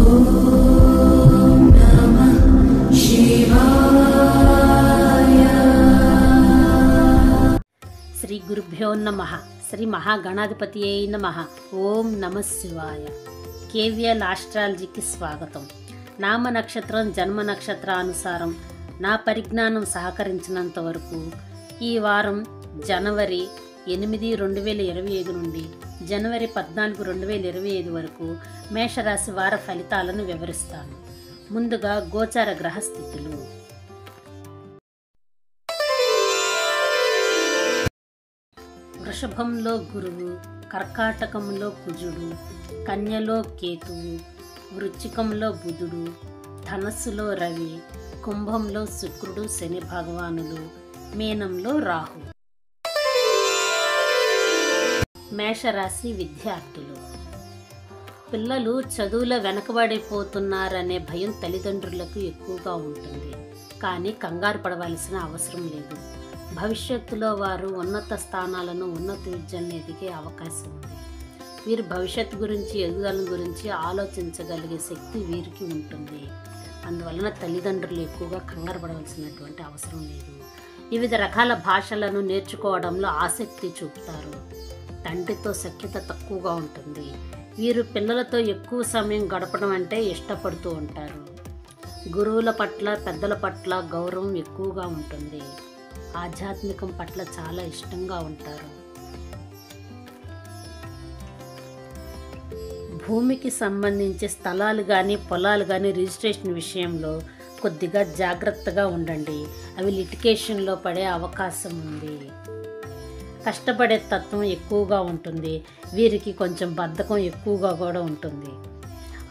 శ్రీ గురుభ్యో నమః. శ్రీ మహాగణాధిపతియే నమః. ఓం నమః శివాయ. కేవీఎల్ ఆస్ట్రాలజీకి స్వాగతం. నామ నక్షత్రం జన్మ నక్షత్రానుసారం నా పరిజ్ఞానం సహకరించినంత వరకు ఈ వారం జనవరి 8, 2025 నుండి జనవరి 14, 2025 వరకు మేషరాశి వార ఫలితాలను వివరిస్తాను. ముందుగా గోచార గ్రహస్థితులు. వృషభంలో గురువు, కర్కాటకంలో కుజుడు, కన్యలో కేతువు, వృశ్చికంలో బుధుడు, ధనస్సులో రవి, కుంభంలో శుక్రుడు శని భగవానులు, మీనంలో రాహు. మేషరాశి విద్యార్థులు. పిల్లలు చదువులో వెనకబడిపోతున్నారనే భయం తల్లిదండ్రులకు ఎక్కువగా ఉంటుంది. కానీ కంగారు పడవలసిన అవసరం లేదు. భవిష్యత్తులో వారు ఉన్నత స్థానాలను, ఉన్నత విద్యలను ఎదిగే అవకాశం ఉంది. వీరు భవిష్యత్తు గురించి, ఎదుగుదల గురించి ఆలోచించగలిగే శక్తి వీరికి ఉంటుంది. అందువలన తల్లిదండ్రులు ఎక్కువగా కంగారు పడవలసినటువంటి అవసరం లేదు. వివిధ రకాల భాషలను నేర్చుకోవడంలో ఆసక్తి చూపుతారు. తండ్రితో సఖ్యత తక్కువగా ఉంటుంది. వీరు పిల్లలతో ఎక్కువ సమయం గడపడం అంటే ఇష్టపడుతూ ఉంటారు. గురువుల పట్ల, పెద్దల పట్ల గౌరవం ఎక్కువగా ఉంటుంది. ఆధ్యాత్మికం పట్ల చాలా ఇష్టంగా ఉంటారు. భూమికి సంబంధించి స్థలాలు కానీ, పొలాలు కానీ రిజిస్ట్రేషన్ విషయంలో కొద్దిగా జాగ్రత్తగా ఉండండి. అవి లిటిగేషన్లో పడే అవకాశం ఉంది. కష్టపడే తత్వం ఎక్కువగా ఉంటుంది. వీరికి కొంచెం బద్ధకం ఎక్కువగా కూడా ఉంటుంది.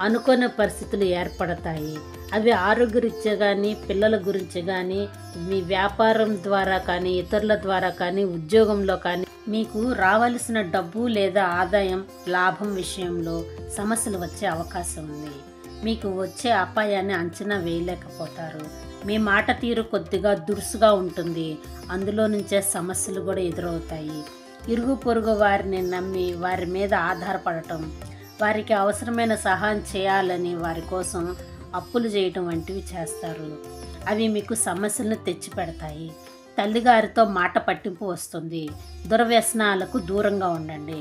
అనుకోని పరిస్థితులు ఏర్పడతాయి. అవి ఆరోగ్యరీత్యా కానీ, పిల్లల గురించి కానీ, మీ వ్యాపారం ద్వారా కానీ, ఇతరుల ద్వారా కానీ, ఉద్యోగంలో కానీ మీకు రావలసిన డబ్బు లేదా ఆదాయం, లాభం విషయంలో సమస్యలు వచ్చే అవకాశం ఉంది. మీకు వచ్చే అపాయాన్ని అంచనా వేయలేకపోతారు. మీ మాట తీరు కొద్దిగా దురుసుగా ఉంటుంది. అందులో నుంచే సమస్యలు కూడా ఎదురవుతాయి. ఇరుగు పొరుగు వారిని నమ్మి వారి మీద ఆధారపడటం, వారికి అవసరమైన సహాయం చేయాలని వారి కోసం అప్పులు చేయటం వంటివి చేస్తారు. అవి మీకు సమస్యలను తెచ్చిపెడతాయి. తల్లిగారితో మాట పట్టింపు వస్తుంది. దుర్వ్యసనాలకు దూరంగా ఉండండి.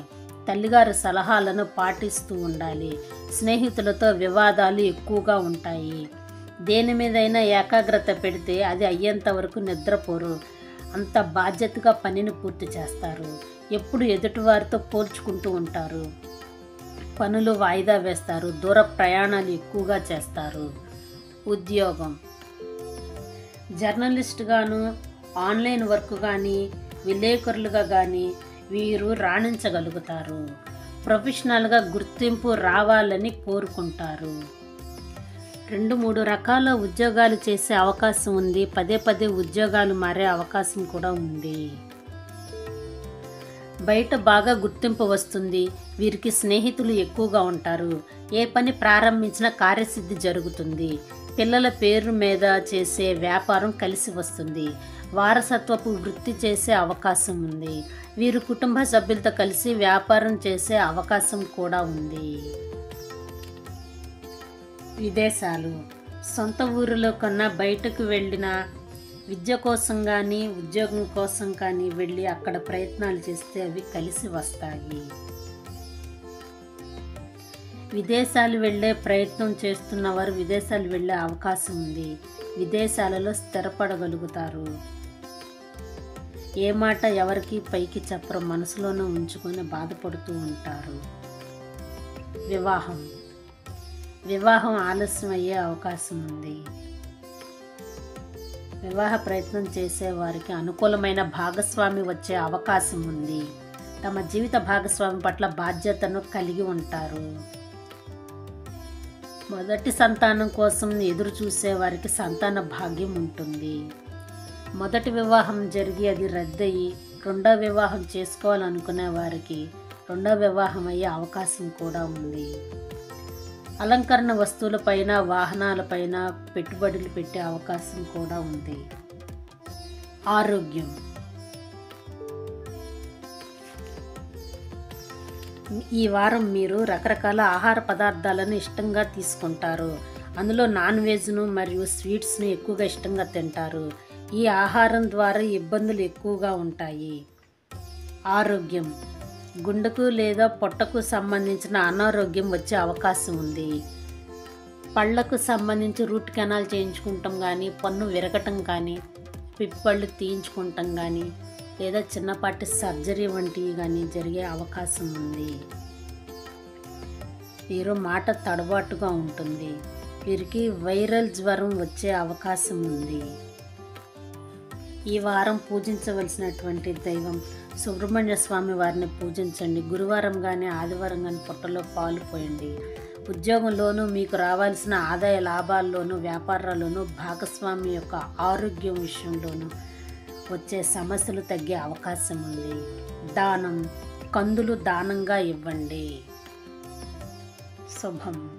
తల్లిగారి సలహాలను పాటిస్తూ ఉండాలి. స్నేహితులతో వివాదాలు ఎక్కువగా ఉంటాయి. దేని మీదైనా ఏకాగ్రత పెడితే అది అయ్యేంత వరకు నిద్రపోరు. అంత బాధ్యతగా పనిని పూర్తి చేస్తారు. ఎప్పుడు ఎదుటివారితో పోల్చుకుంటూ ఉంటారు. పనులు వాయిదా వేస్తారు. దూర ప్రయాణాలు ఎక్కువగా చేస్తారు. ఉద్యోగం. జర్నలిస్ట్గాను, ఆన్లైన్ వర్క్ కానీ, విలేకరులుగా కానీ వీరు రాణించగలుగుతారు. ప్రొఫెషనల్గా గుర్తింపు రావాలని కోరుకుంటారు. 2-3 రకాల ఉద్యోగాలు చేసే అవకాశం ఉంది. పదే ఉద్యోగాలు మారే అవకాశం కూడా ఉంది. బయట బాగా గుర్తింపు వస్తుంది. వీరికి స్నేహితులు ఎక్కువగా ఉంటారు. ఏ పని ప్రారంభించినా కార్యసిద్ధి జరుగుతుంది. పిల్లల పేరు మీద చేసే వ్యాపారం కలిసి వస్తుంది. వారసత్వపు వృత్తి చేసే అవకాశం ఉంది. వీరు కుటుంబ సభ్యులతో కలిసి వ్యాపారం చేసే అవకాశం కూడా ఉంది. విదేశాలు. సొంత ఊరిలో కన్నా బయటకు వెళ్ళిన విద్య కోసం కానీ, ఉద్యోగం కోసం కానీ వెళ్ళి అక్కడ ప్రయత్నాలు చేస్తే అవి కలిసి వస్తాయి. విదేశాలు వెళ్ళే ప్రయత్నం చేస్తున్న వారు విదేశాలు వెళ్ళే అవకాశం ఉంది. విదేశాలలో స్థిరపడగలుగుతారు. ఏ మాట ఎవరికి పైకి చెప్పరు. మనసులోనే ఉంచుకొని బాధపడుతూ ఉంటారు. వివాహం ఆలస్యం అయ్యే అవకాశం ఉంది. వివాహ ప్రయత్నం చేసే వారికి అనుకూలమైన భాగస్వామి వచ్చే అవకాశం ఉంది. తమ జీవిత భాగస్వామి పట్ల బాధ్యతను కలిగి ఉంటారు. మొదటి సంతానం కోసం ఎదురు చూసే వారికి సంతాన భాగ్యం ఉంటుంది. మొదటి వివాహం జరిగి అది రద్దయి రెండో వివాహం చేసుకోవాలనుకునే వారికి రెండో వివాహం అయ్యే అవకాశం కూడా ఉంది. అలంకరణ వస్తువులపైన, వాహనాలపైన పెట్టుబడులు పెట్టే అవకాశం కూడా ఉంది. ఆరోగ్యం. ఈ వారం మీరు రకరకాల ఆహార పదార్థాలను ఇష్టంగా తీసుకుంటారు. అందులో నాన్ వెజ్ను మరియు స్వీట్స్ను ఎక్కువగా ఇష్టంగా తింటారు. ఈ ఆహారం ద్వారా ఇబ్బందులు ఎక్కువగా ఉంటాయి. ఆరోగ్యం, గుండెకు లేదా పొట్టకు సంబంధించిన అనారోగ్యం వచ్చే అవకాశం ఉంది. పళ్ళకు సంబంధించి రూట్ కెనాల్ చేయించుకుంటాం కానీ, పన్ను విరగటం కానీ, పిప్పళ్ళు తీయించుకుంటాం కానీ, లేదా చిన్నపాటి సర్జరీ వంటివి కానీ జరిగే అవకాశం ఉంది. వీరు మాట తడబాటుగా ఉంటుంది. వీరికి వైరల్ జ్వరం వచ్చే అవకాశం ఉంది. ఈ వారం పూజించవలసినటువంటి దైవం సుబ్రహ్మణ్య స్వామి వారిని పూజించండి. గురువారం కానీ ఆదివారం కానీ పొట్టలో పాలు పోయండి. ఉద్యోగంలోనూ మీకు రావాల్సిన ఆదాయ లాభాల్లోనూ వ్యాపారాల్లోనూ భాగస్వామి యొక్క ఆరోగ్యం విషయంలోనూ వచ్చే సమస్యలు తగ్గే అవకాశం ఉంది. దానం, కందులు దానంగా ఇవ్వండి. శుభం.